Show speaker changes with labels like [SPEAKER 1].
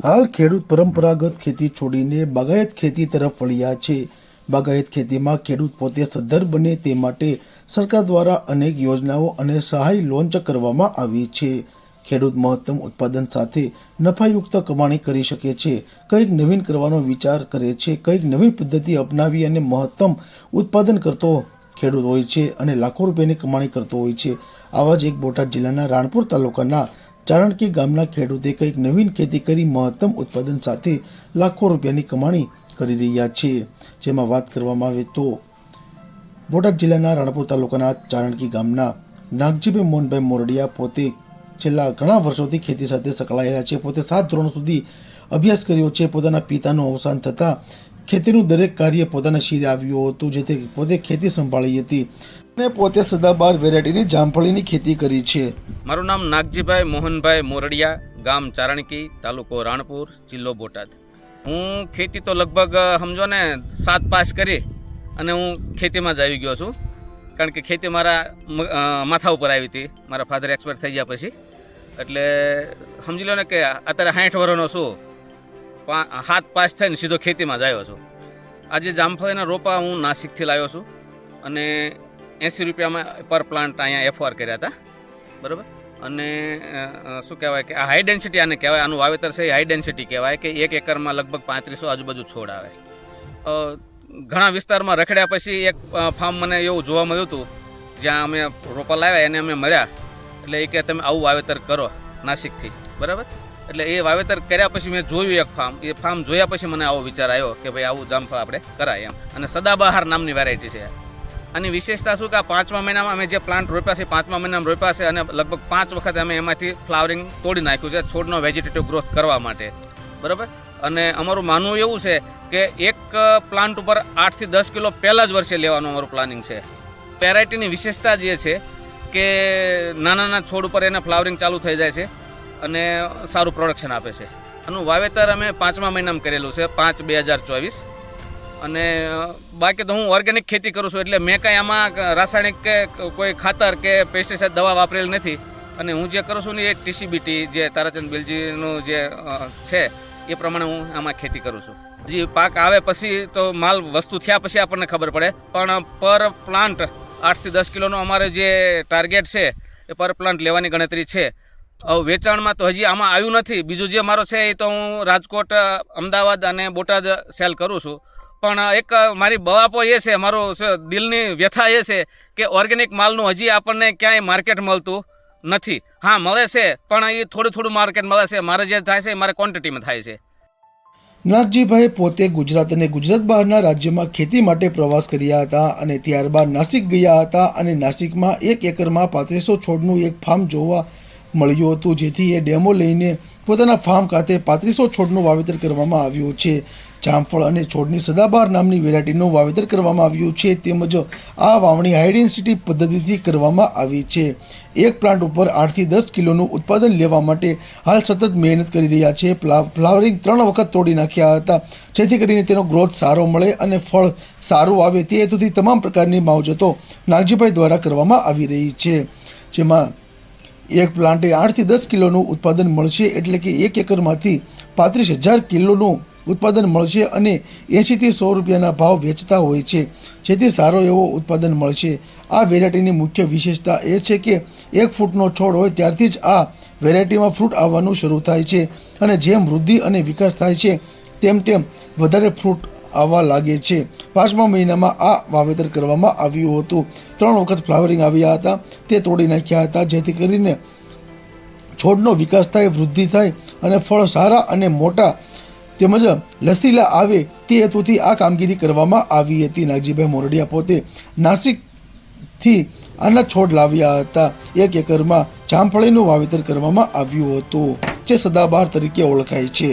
[SPEAKER 1] હાલ ખેડૂત પરંપરાગત ખેતી છોડીને બાગાયત ખેતી તરફ વળ્યા છે। બાગાયત ખેતીમાં ખેડૂત પોતે સદ્ધર બને તે માટે સરકાર દ્વારા અનેક યોજનાઓ અને સહાય લોન્ચ કરવામાં આવી છે। ખેડૂત મહત્તમ ઉત્પાદન સાથે નફાયુક્ત કમાણી કરી શકે છે, કંઈક નવીન કરવાનો વિચાર કરે છે, કંઈક નવીન પદ્ધતિ અપનાવી અને મહત્તમ ઉત્પાદન કરતો ખેડૂત હોય છે અને લાખો રૂપિયાની કમાણી કરતો હોય છે। આવા જ એક બોટાદ જિલ્લાના રાણપુર તાલુકાના ચારણકી ગામના ખેડૂતે કંઈક નવીન ખેતી કરી મહત્તમ ઉત્પાદન સાથે લાખો રૂપિયાની કમાણી કરી રહ્યા છે। જેમાં વાત કરવામાં આવે તો બોટાદ જિલ્લાના રાણપુર તાલુકાના ચારણકી ગામના નાગજીભાઈ મોહનભાઈ મોરડિયા પોતે છેલ્લા ઘણા વર્ષોથી ખેતી સાથે સંકળાયેલા છે। પોતે 7 ધોરણ સુધી અભ્યાસ કર્યો છે। પોતાના પિતાનું અવસાન થતાં ખેતીનું દરેક કાર્ય પોતાના શિરે આવ્યું હતું, જેથી પોતે ખેતી સંભાળી હતી અને પોતે સદાબહાર વેરાયટીની જામફળીની ખેતી કરી છે।
[SPEAKER 2] મારું નામ નાગજીભાઈ મોહનભાઈ મોરડિયા, ગામ ચારણકી, તાલુકો રાણપુર, જિલ્લો બોટાદ। હું ખેતી તો લગભગ સમજો ને 7 પાસ કરી અને હું ખેતીમાં જ આવી ગયો છું, કારણ કે ખેતી મારા માથા ઉપર આવી હતી। મારા ફાધર એક્સપાયર થઈ ગયા પછી, એટલે સમજી લો ને કે અત્યારે 60 વર્ષનો છું, 7 પાસ થઈને સીધો ખેતીમાં જ આવ્યો છું। આજે જામફળીના રોપા હું નાસિકથી લાવ્યો છું અને 80 રૂપિયામાં પર પ્લાન્ટ અહીંયા FR કર્યા હતા, બરાબર। અને શું કહેવાય કે આ હાઈ ડેન્સિટી આને કહેવાય, આનું વાવેતર છે એ હાઈ ડેન્સિટી કહેવાય કે 1 એકરમાં લગભગ 3500 આજુબાજુ છોડ આવે। ઘણા વિસ્તારમાં રખડ્યા પછી એક ફાર્મ મને એવું જોવા મળ્યું હતું, જ્યાં અમે રોપા લાવ્યા એને અમે મળ્યા, એટલે એ કે તમે આવું વાવેતર કરો નાસિકથી, બરાબર। એટલે એ વાવેતર કર્યા પછી મેં જોયું એક ફાર્મ, એ ફાર્મ જોયા પછી મને આવો વિચાર આવ્યો કે ભાઈ આવું જામફળ આપણે કરાય એમ। અને સદાબહાર નામની વેરાયટી છે। આની વિશેષતા શું કે આ 5મા મહિનામાં અમે જે પ્લાન્ટ રોપ્યા છે 5મા મહિનામાં રોપ્યા છે અને લગભગ 5 વખત અમે એમાંથી ફ્લાવરિંગ તોડી નાખ્યું છે છોડનો વેજીટેટિવ ગ્રોથ કરવા માટે, બરાબર। અને અમારું માનવું એવું છે કે એક પ્લાન્ટ ઉપર 8 થી 10 કિલો પહેલા જ વર્ષે લેવાનું અમારું પ્લાનિંગ છે। વેરાયટીની વિશેષતા જે છે કે નાના છોડ ઉપર એને ફ્લાવરિંગ ચાલુ થઈ જાય છે અને સારું પ્રોડક્શન આપે છે। આનું વાવેતર અમે 5મા મહિનામાં કરેલું છે, 5/2024। અને બાકી તો હું ઓર્ગેનિક ખેતી કરું છું, એટલે મેં કાંઈ આમાં રાસાયણિક કે કોઈ ખાતર કે પેસ્ટિસાઇડ દવા વાપરેલી નથી। અને હું જે કરું છું ને એ TCBT જે તારાચંદ બિલજીનું જે છે એ પ્રમાણે હું આમાં ખેતી કરું છું। જે પાક આવે પછી તો માલ વસ્તુ થયા પછી આપણને ખબર પડે, પણ પર પ્લાન્ટ 8 થી 10 કિલોનો અમારે જે ટાર્ગેટ છે એ પર પ્લાન્ટ લેવાની ગણતરી છે। વેચાણમાં તો હજી આમાં આવ્યું નથી। બીજું જે મારો છે એ તો હું રાજકોટ, અમદાવાદ અને બોટાદ સેલ કરું છું। પણ એક મારી બવાપો એ છે, મારું દિલની વ્યથા એ છે કે ઓર્ગેનિક માલનું હજી આપણને ક્યાંય માર્કેટ મળતું નથી। હા, મળે છે પણ એ થોડું માર્કેટ મળે છે, મારે જે થાય છે એ મારે ક્વોન્ટિટીમાં થાય છે।
[SPEAKER 1] નાગજીભાઈ પોતે ગુજરાત અને ગુજરાત બહારના રાજ્યમાં ખેતી માટે પ્રવાસ કર્યા હતા અને ત્યારબાદ નાસિક ગયા હતા અને નાસિકમાં 1 એકરમાં 3500 છોડનું એક ફાર્મ જોવા મળ્યું હતું, જેથી એ ડેમો લઈને પોતાના ફાર્મ ખાતે 3500 છોડનું વાવેતર કરવામાં આવ્યું છે। જામફળ અને છોડની સદાબહાર નામની વેરાયટીનું વાવેતર કરવામાં આવ્યું છે, તેમજ આ વાવણી હાઈ ડેન્સિટી પદ્ધતિથી કરવામાં આવી છે। એક પ્લાન્ટ ઉપર 8 થી 10 કિલોનું ઉત્પાદન લેવા માટે હાલ સતત મહેનત કરી રહ્યા છે। ફ્લાવરિંગ 3 વખત તોડી નાખ્યા હતા, જેથી કરીને તેનો ગ્રોથ સારો મળે અને ફળ સારું આવે તે હેતુથી તમામ પ્રકારની માવજતો નાગજીભાઈ દ્વારા કરવામાં આવી રહી છે। જેમાં એક પ્લાન્ટે 8 થી 10 કિલોનું ઉત્પાદન મળશે, એટલે કે 1 એકરમાંથી 35,000 કિલોનું ઉત્પાદન મળશે અને 80 થી 100 રૂપિયાના ભાવ વેચતા હોય છે, જેથી સારો એવો ઉત્પાદન મળશે। આ વેરાયટીની મુખ્ય વિશેષતા એ છે કે 1 ફૂટનો છોડ હોય ત્યારથી જ આ વેરાયટીમાં ફ્રૂટ આવવાનું શરૂ થાય છે અને જેમ વૃદ્ધિ અને વિકાસ થાય છે તેમ વધારે ફ્રૂટ આવવા લાગે છે। 5મા મહિનામાં આ વાવેતર કરવામાં આવ્યું હતું, 3 વખત ફ્લાવરિંગ આવ્યા હતા, તે તોડી નાખ્યા હતા, જેથી કરીને છોડનો વિકાસ થાય, વૃદ્ધિ થાય અને ફળ સારા અને મોટા તેમજ લસીલા આવે તે હેતુથી આ કામગીરી કરવામાં આવી હતી। નાગજીભાઈ મોરડિયા પોતે નાસિકથી આના છોડ લાવ્યા હતા। 1 એકરમાં જામફળીનું વાવેતર કરવામાં આવ્યું હતું, જે સદાબહાર તરીકે ઓળખાય છે।